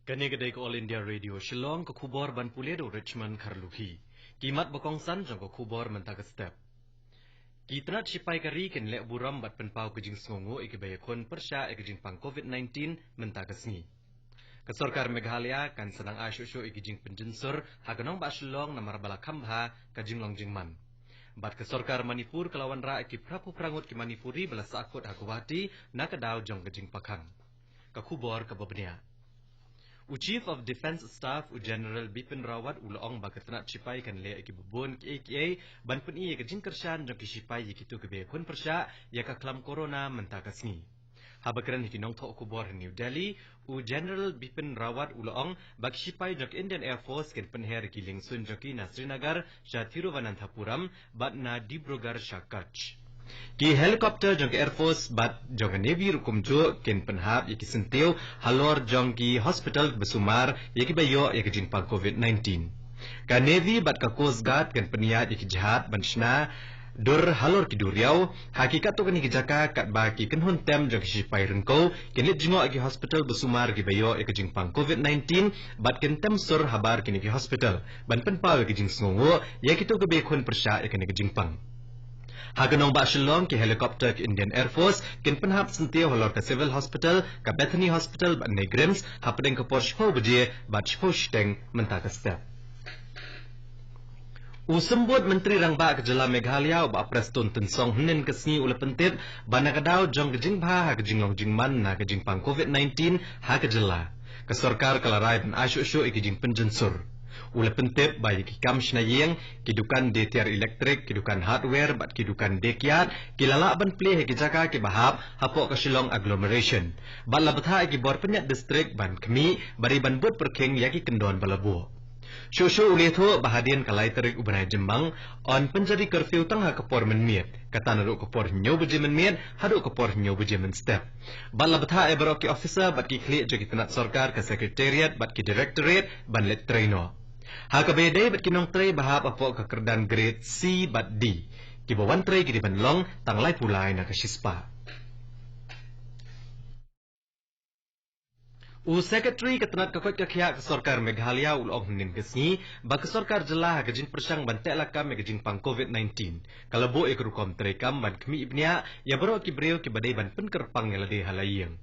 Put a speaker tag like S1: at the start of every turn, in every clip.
S1: Kani kedai ke All India Radio Shillong ke kubor ban puledo Richmond Karluhi. Kimat bakongsan jong ke kubor mentaka step. Kitnat sipai kari ken lek buram bat penpau ke jing songo ike bayakon persya ike jing pang COVID-19 mentaka sngi. Kesorkar Meghalaya kan senang asyusyo ike jing penjensur haganong ba Shillong namar bala kambha ke jing long jing man. Bat kesorkar Manipur kelawan ra ike prapu prangut ki Manipuri bala sakut hakuwati nakadaw jong ke jing pakang. Ke kubor ke babnia. Chief of Defence Staff General Bipin Rawat ulaong bagatnat sipai kan le iki bubun ki AKA ban pun iya kejing kersan jong ki sipai yikitu ke bekun persya ya ka klam corona mentakasni. Habakran hikinong tok kubor New Delhi General Bipin Rawat ulaong bag sipai jong Indian Air Force ken penher ki lingsun jong ki na Srinagar sha Thiruvananthapuram bat na Dibrugarh sha Kutch. Ki helikopter jong Air Force bat jong Navy rukum jo ken penhap yaki senteu halor jong ki hospital besumar yaki bayo yaki jingpang COVID-19. Ka Navy bat ka Coast Guard ken peniat yaki jahat banshna dur halor ki duriau hakikat to kani kijaka kat ba ki kenhun tem jong ki sipai rengko ken lit jingo yaki hospital besumar ki bayo yaki jingpang COVID-19 bat ken tem sur habar kini ki hospital ban penpau yaki jing songo yaki to ke bekun persya yaki ni jingpang. Haganong ba Shillong ki helikopter ki Indian Air Force kin penhap sentio halor ka Civil Hospital ka Bethany Hospital ba Negrims hapdeng ka Porsche buje bat Shteng mentaka step. Usembut Menteri Rangba ke Jela Meghalaya ba Preston Tensong hnen kesni ula pentit ba nakadaw jong gejing bha ha gejing long jing man na gejing pang COVID-19 ha ke Jela. Kesorkar kalarai ban asyu-asyu ikijing penjensur. Ula pentip bayi ki kamshna yeng kidukan DTR elektrik kidukan hardware bat kidukan dekiat kilala ban play ki jaka ki bahap hapo ka Shillong agglomeration bat labatha ki bor penyat distrik ban kemi bari ban but perking yaki kendon balabu Shosho uletho bahadian kalai terik ubanai Jembang on penjadi curfew tangha kapor menmiet kata naru kapor nyo beje menmiet hadu kapor nyo beje menstep bat labatha e baroki officer bat ki klik joki tenat sorkar ka secretariat bat ki directorate ban let traino Hakabede bat kinong tray bahap apo ka kerdan grade C bat D. Kibawan tray gidi banlong tanglay pulay na kasispa. Secretary ketenat kakot kakya kesorkar Meghalaya ulong hnin kesni ba kesorkar Jela hagajing persyang bantek lakam megajing pang COVID-19. Kalabo ikrukom tray kam ban kemi ibnia ya baro ki breu ki badai ban penkerpang ngelade halayeng.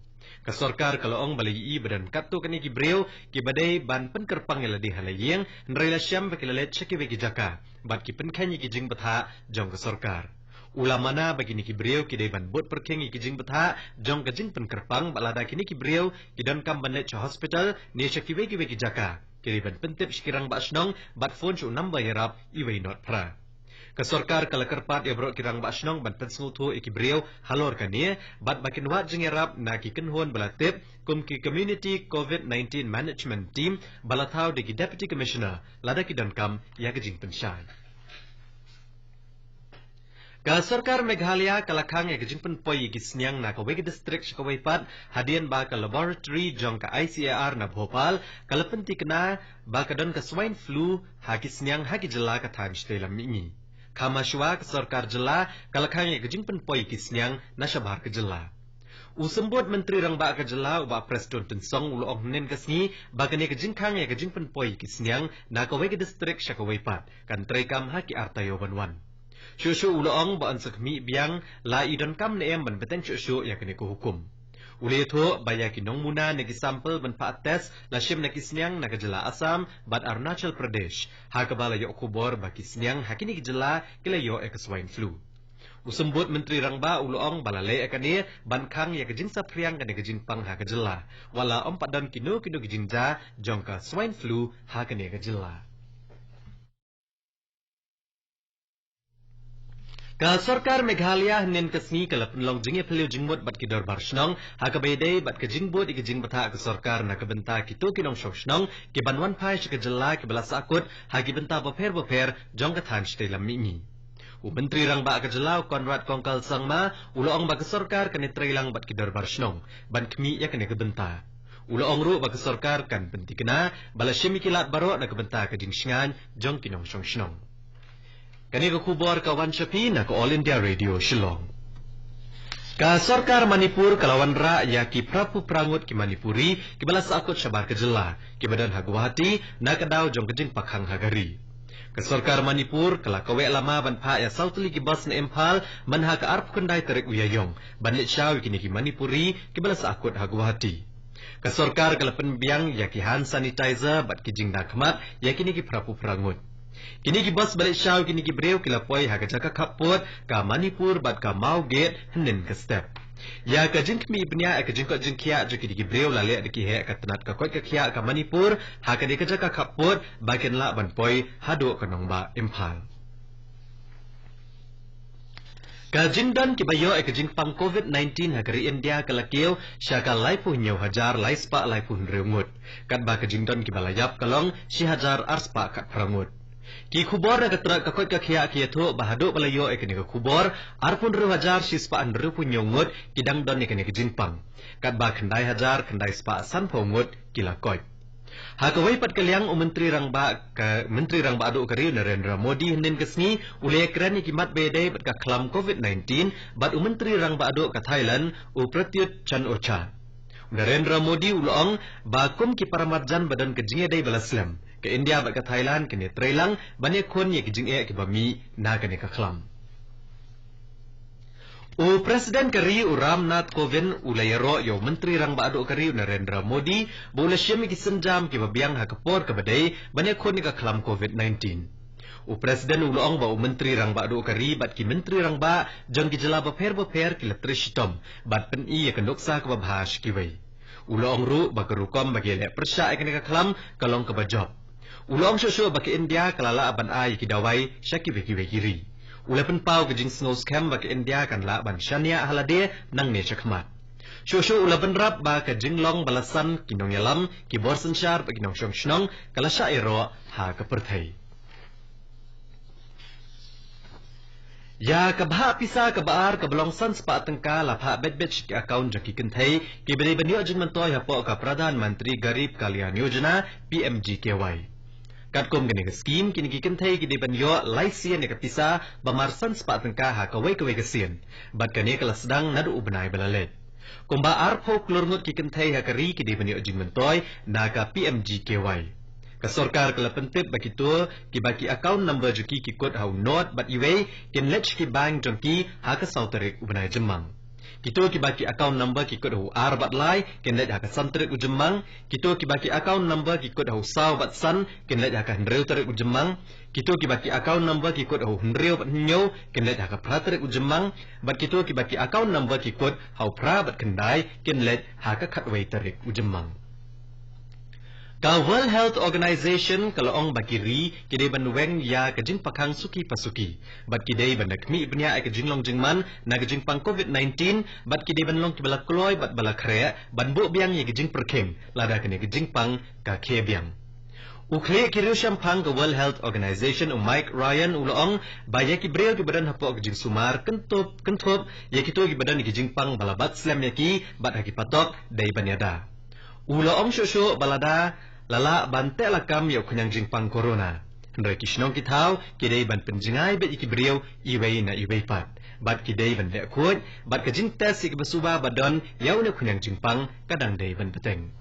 S1: Kesorkar kaloong balai badan katu kani ki breu ki badai ban penkerpang ngelade halayeng nrela syam bakilalet syaki bagi jaka bat ki penkanyi ki jing batha jong kesorkar. Ulamana bagi ni ki breu ki dai ban bot perkengi ki jing batha jong ka jing penkerpang balada kini ki breu ki don kam ban let hospital ni syaki bagi jaka ki ban pentip sikirang ba snong bat phone chu number yarap iway not pra. Kesorkar kalakerpat ya bro kirang basnong ban pensengutu iki breu halor kanie bat bakin wat jing yarap na ki kenhon balatip kum ki community COVID-19 management team balatau de ki deputy commissioner lada ki donkam ya ki jing pensyan. Kesorkar Meghalaya kalakang ya ki jing penpoi ki snyang na kawai district shikawaipat hadian ba ka laboratory jong ka ICAR na Bhopal kalapenti kena ba ka don ka swine flu ha ki snyang ha ki Jela ka than shtelam mingi. Kamashwa kesorkar Jela kalakang ya kejing penpoi kisnyang na syabar ke Jela. Usembut Menteri Rangba ke Jela uba Preston Tensong ulong hnen kesni bagani kejing kang ya kejing penpoi kisnyang na kawai ke distrik syakawaipat kan trekam haki artayo banwan. Syusyu ulong ba ansakmi biang la idon kam neem ban beten syusyu ya kene ko hukum. Uletho bayaki nong muna nagi sampel ban pa test lasim na kisnyang na Jela Assam bat Arunachal Pradesh ha kabala yo kubor ba kisnyang hakini Jela kilayo ek swine flu. Usembut Menteri Rangba ulong balale ekani ban khang ya kejing sapriang kan kejing pang ha Jela wala padan kino gijinja jongka swine flu ha kani Jela. Kesorkar Meghalaya hnen kesni kalapunlong jingi pelio jingmut bat ki dorbar snong hakabede bat ke jingbut iki jing batha kesorkar na kebenta kito kinong shokshnong ki banwan pai ke Jela ki bala sakut hagi benta boper jong kathan shtelam mingi. Menteri Rangba ke Jela Konrad Kongkal Sangma ulong ba kesorkar kani trailang bat ki dorbar snong ban kemi ya kani kebenta. Ulong ru ba kesorkar kan pentikna bala syemi kilat baro na kebenta ke jingsngan jong kinong shokshnong. Kani ko kubor kawan Shapi na ko All India Radio Shillong. Ka Sarkar Manipur kalawan ra ya ki prapu prangut ki Manipuri ki balas akut syabar kejela ki badan Guwahati na kadau jong kejing pakhang hagari. Ka Sarkar Manipur kala kawe lama ban pha ya sautli ki bas na Impal man ha ka arp kundai tarik uyayong ban lit shaw ki ni ki Manipuri ki balas akut Guwahati. Ka Sarkar kala penbiang ya ki hand sanitizer bat ki jing na khamat ya ki ni ki prapu prangut. Kini ki bas balik shaw kini ki breu kila poi ha ka jaka kapot ka Manipur bat ka mau gate hnen ka step. Ya ka jing kmi ibnya ka jing ko jing kia jo kini ki breu la le ki he ka tanat ka koi ka kia ka Manipur ha ka de ka jaka kapot bagen la ban poi ha do ka nong ba Impal. Ka jing dan ki bayo ka jing pang COVID-19 ha kari India ka lakeu sya ka lai pu nyau hajar lai spa lai pu reungut. Kat ba ka jing dan ki balayap kalong si hajar arspa kat prangut. Ki kubor na katrak kakot kakya kiyato bahado palayo ekani ka kubor arpun ru hajar sispa andru punyongut kidang don ekani ka jinpang kat ba khandai hajar khandai spa san pongut kilakot ha kawai pat kalyang menteri rang ba adu kari Narendra Modi hnen kasni ule kran ki mat bede bat ka klam COVID-19 bat menteri rang ba adu ka Thailand Pratyut Chan-o-cha Narendra Modi ulong ba kum ki paramarjan badan ka jinge dai balaslam ke India bat ke Thailand ke Trailang banyak kon ye ke jing ke bami na ke ka khlam u Presiden kari Ram Nath Kovind ulayaro yo menteri rang ba adu kari Narendra Modi bula syemi ki senjam ke babiang ha kapor ke badai banyak kon ka khlam COVID-19 u Presiden ulong ba u menteri rang ba adu kari bat ki menteri rang ba jong ki jela baper ki latrishitom bat pen i ke noksa ke babhas ki wei ulong ru ba kerukom bagi le persya ke ka khlam kalong ke bajob Ulong shosho baki India kalala aban ai ki dawai syaki beki bekiri. Ulapan pau ke jing snow scam baki India kan la aban shania halade nang ne chakmat. Shosho ulapan rap ba ke jing long balasan kinong yalam ki borsan syar baki nong shong shnong kala syairo ha ke perthai. Ya kabha pisa kabaar kabalongsan spa tengka lapha bedbech ki account jaki kenthai ki beri banyo jing mantoy hapo ka Pradhan Mantri Garib Kalyan Yojana PMGKY. Katkom gani skim kini ki kenthai ki deban yo laisian ne kapisa bamarsan spa tengka ha kawai kasian bat kane kala sedang nadu ubnai balalet komba arpho klorngut ki kenthai ha kari ki deban yo jingmentoy na ka PMGKY ka sarkar kala pentip bakito ki baki account number juki ki kod hau not bat iwe ken lech ki bank jongki ha ka sauterik ubnai jemang Kito ki baki account number ki kod hu ar bat lai ken let haka santrik ujemang kito ki baki account number ki kod hu saw bat san ken let haka hnreu tarik ujemang kito ki baki account number ki kod hu hnreu bat nyo ken let haka pratarik ujemang bat kito ki baki account number ki kod hu pra bat kendai ken let haka khatwei tarik ujemang Ka World Health Organization kalong bakiri kidai banweng ya kajing pakhang suki pasuki bat kidai banakmi ibnya ay kajing long jingman na kajing pang COVID-19 bat kidai banlong kibala kloy bat bala khre banbo biang ya kajing perkem lada kene kajing pang ka khe biang ukhle kiriu shampang ka World Health Organization Mike Ryan ulong baya ki brel ki badan hapo kajing sumar kentop ya kito ki badan kajing pang balabat slam yaki bat haki patok dai banyada ulong shosho balada lala bante lakam yo kunyang jingpang corona. Hendra kishnong kitau kidai ban penjingai bet ikibriau iwei na iwei pat. Bat kidai ban dek kuat, bat kajing tes ik basuba badon yau na kunyang jingpang kadang dai ban peteng.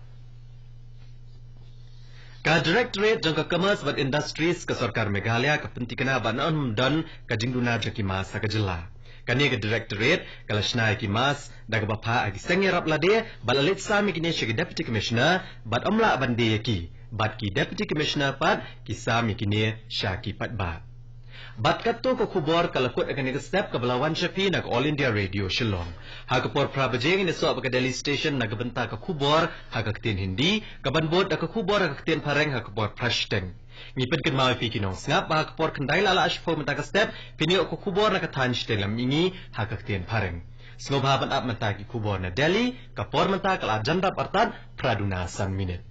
S1: Ka Directorate jangka Commerce bat Industries ka Sarkar Meghalaya ka pentikana banon don kajing duna jaki masa kajela. Kani ke Directorate kalashnai ki mas daga bapa agi sengerap lade balalit sami kini shiki Deputy Commissioner bat omla bande yaki bat ki Deputy Commissioner pat ki sami kini shaki pat bat bat katto ko khubor kalakut akan ni step ka balawan shapi nak All India Radio Shillong ha ka por prabajeng ni so ka Delhi Station nak benta ka khubor ha ka tin Hindi ka banbot ka khubor ha ka tin pareng ha ka por prashteng ngipet ken mau fi kinong snap ba ka por kendai lala ashfo menta ka step pini ko khubor na ka than stelam ingi ha ka tin pareng snobha ban ap menta ki khubor na Delhi ka por menta ka ajanda partan praduna san minute